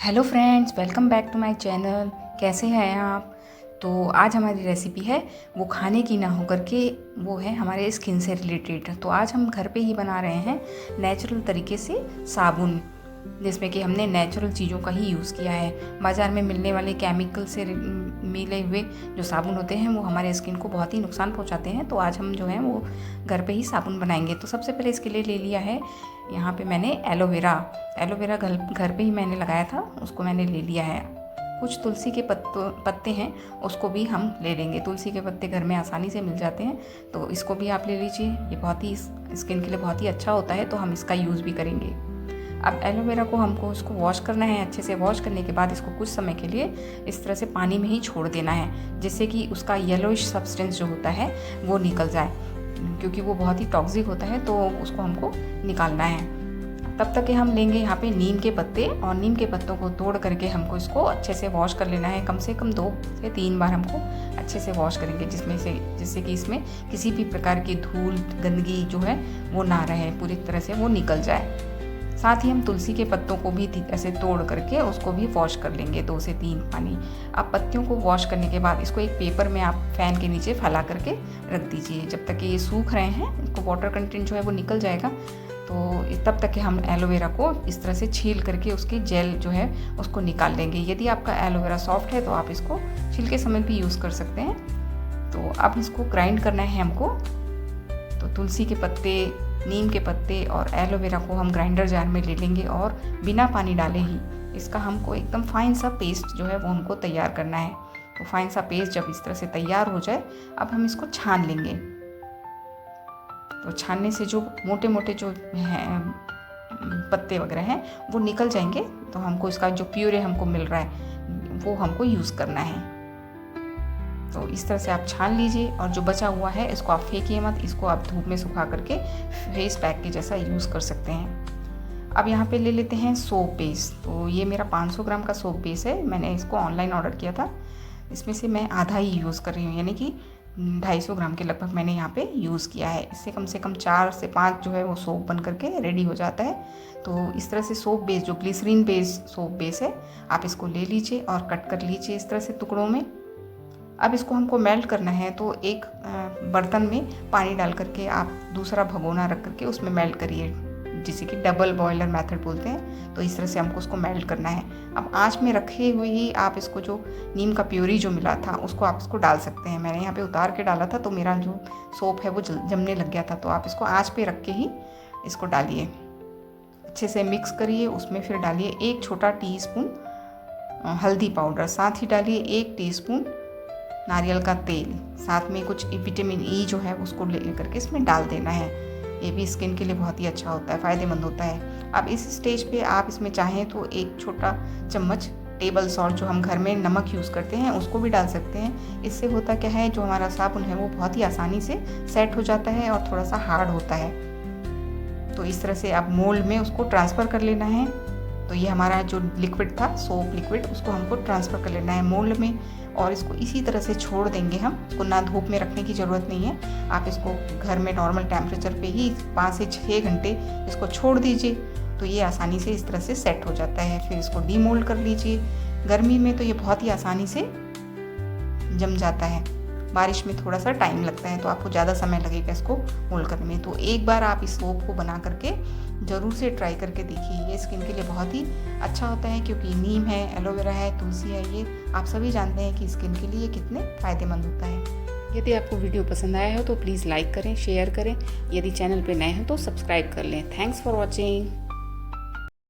Hello friends, welcome back to my channel. कैसे हैं आप? तो आज हमारी रेसिपी है वो खाने की ना होकर के वो है हमारे स्किन से रिलेटेड। तो आज हम घर पे ही बना रहे हैं नेचुरल तरीके से साबुन, जिसमें कि हमने नेचुरल चीज़ों का ही यूज़ किया है। बाज़ार में मिलने वाले केमिकल से मिले हुए जो साबुन होते हैं वो हमारे स्किन को बहुत ही नुकसान पहुंचाते हैं। तो आज हम जो है वो घर पे ही साबुन बनाएंगे। तो सबसे पहले इसके लिए ले लिया है यहाँ पे मैंने एलोवेरा घर पे ही मैंने लगाया था, उसको मैंने ले लिया है। कुछ तुलसी के पत्ते हैं, उसको भी हम ले लेंगे। तुलसी के पत्ते घर में आसानी से मिल जाते हैं, तो इसको भी आप ले लीजिए। ये बहुत ही स्किन के लिए बहुत ही अच्छा होता है, तो हम इसका यूज़ भी करेंगे। अब एलोवेरा को हमको उसको वॉश करना है। अच्छे से वॉश करने के बाद इसको कुछ समय के लिए इस तरह से पानी में ही छोड़ देना है, जिससे कि उसका येलोइश सब्सटेंस जो होता है वो निकल जाए, क्योंकि वो बहुत ही टॉक्सिक होता है, तो उसको हमको निकालना है। तब तक हम लेंगे यहाँ पे नीम के पत्ते, और नीम के पत्तों को तोड़ करके हमको इसको अच्छे से वॉश कर लेना है। कम से कम 2 से 3 बार हमको अच्छे से वॉश करेंगे, जिससे कि इसमें किसी भी प्रकार की धूल गंदगी जो है वो ना रहे, पूरी तरह से वो निकल जाए। साथ ही हम तुलसी के पत्तों को भी ऐसे तोड़ करके उसको भी वॉश कर लेंगे 2 से 3 पानी। अब पत्तियों को वॉश करने के बाद इसको एक पेपर में आप फैन के नीचे फैला करके रख दीजिए। जब तक कि ये सूख रहे हैं, इसको वाटर कंटेंट जो है वो निकल जाएगा, तो तब तक कि हम एलोवेरा को इस तरह से छील करके उसकी जेल जो है उसको निकाल लेंगे। यदि आपका एलोवेरा सॉफ्ट है तो आप इसको छीलके समेत भी यूज़ कर सकते हैं। तो अब इसको ग्राइंड करना है हमको। तो तुलसी के पत्ते, नीम के पत्ते और एलोवेरा को हम ग्राइंडर जार में ले लेंगे, और बिना पानी डाले ही इसका हमको एकदम फाइन सा पेस्ट जो है वो हमको तैयार करना है। तो फाइन सा पेस्ट जब इस तरह से तैयार हो जाए, अब हम इसको छान लेंगे। तो छानने से जो मोटे मोटे जो हैं पत्ते वगैरह हैं वो निकल जाएंगे। तो हमको इसका जो प्यूरे हमको मिल रहा है वो हमको यूज़ करना है। तो इस तरह से आप छान लीजिए, और जो बचा हुआ है इसको आप फेंकिए मत, इसको आप धूप में सुखा करके फेस पैक के जैसा यूज़ कर सकते हैं। अब यहाँ पे ले लेते हैं सोप बेस। तो ये मेरा 500 ग्राम का सोप बेस है। मैंने इसको ऑनलाइन ऑर्डर किया था। इसमें से मैं आधा ही यूज़ कर रही हूँ, यानी कि 250 ग्राम के लगभग मैंने यहाँ पे यूज़ किया है। इससे कम से कम 4 से 5 जो है वो सोप बन करके रेडी हो जाता है। तो इस तरह से सोप बेस, जो ग्लिसरीन बेस सोप बेस है, आप इसको ले लीजिए और कट कर लीजिए इस तरह से टुकड़ों में। अब इसको हमको मेल्ट करना है, तो एक बर्तन में पानी डाल करके आप दूसरा भगोना रख करके उसमें मेल्ट करिए, जिसे कि डबल बॉयलर मेथड बोलते हैं। तो इस तरह से हमको उसको मेल्ट करना है। अब आंच में रखे हुए ही आप इसको जो नीम का प्यूरी जो मिला था उसको आप इसको डाल सकते हैं। मैंने यहाँ पे उतार के डाला था, तो मेरा जो सोप है वो जमने लग गया था। तो आप इसको आंच पे रख के ही इसको डालिए, अच्छे से मिक्स करिए। उसमें फिर डालिए 1 छोटा टीस्पून हल्दी पाउडर, साथ ही डालिए 1 टीस्पून नारियल का तेल, साथ में कुछ विटामिन ई जो है उसको ले करके इसमें डाल देना है। ये भी स्किन के लिए बहुत ही अच्छा होता है, फ़ायदेमंद होता है। अब इस स्टेज पे आप इसमें चाहें तो 1 छोटा चम्मच टेबल सॉल्ट, जो हम घर में नमक यूज़ करते हैं, उसको भी डाल सकते हैं। इससे होता क्या है, जो हमारा साबुन है वो बहुत ही आसानी से सेट हो जाता है और थोड़ा सा हार्ड होता है। तो इस तरह से आप मोल्ड में उसको ट्रांसफ़र कर लेना है। तो ये हमारा जो लिक्विड था, सोप लिक्विड, उसको हमको ट्रांसफ़र कर लेना है मोल्ड में, और इसको इसी तरह से छोड़ देंगे हम। इसको ना धूप में रखने की ज़रूरत नहीं है। आप इसको घर में नॉर्मल टेम्परेचर पे ही 5 से 6 घंटे इसको छोड़ दीजिए, तो ये आसानी से इस तरह से सेट हो जाता है। फिर इसको डीमोल्ड कर लीजिए। गर्मी में तो ये बहुत ही आसानी से जम जाता है, बारिश में थोड़ा सा टाइम लगता है, तो आपको ज़्यादा समय लगेगा इसको मोल्ड करने में। तो एक बार आप इस सोप को बना करके ज़रूर से ट्राई करके देखिए। ये स्किन के लिए बहुत ही अच्छा होता है, क्योंकि नीम है, एलोवेरा है, तुलसी है, ये आप सभी जानते हैं कि स्किन के लिए कितने फ़ायदेमंद होता है। यदि आपको वीडियो पसंद आया हो तो प्लीज़ लाइक करें, शेयर करें। यदि चैनल पर नए हैं तो सब्सक्राइब कर लें। Thanks for watching.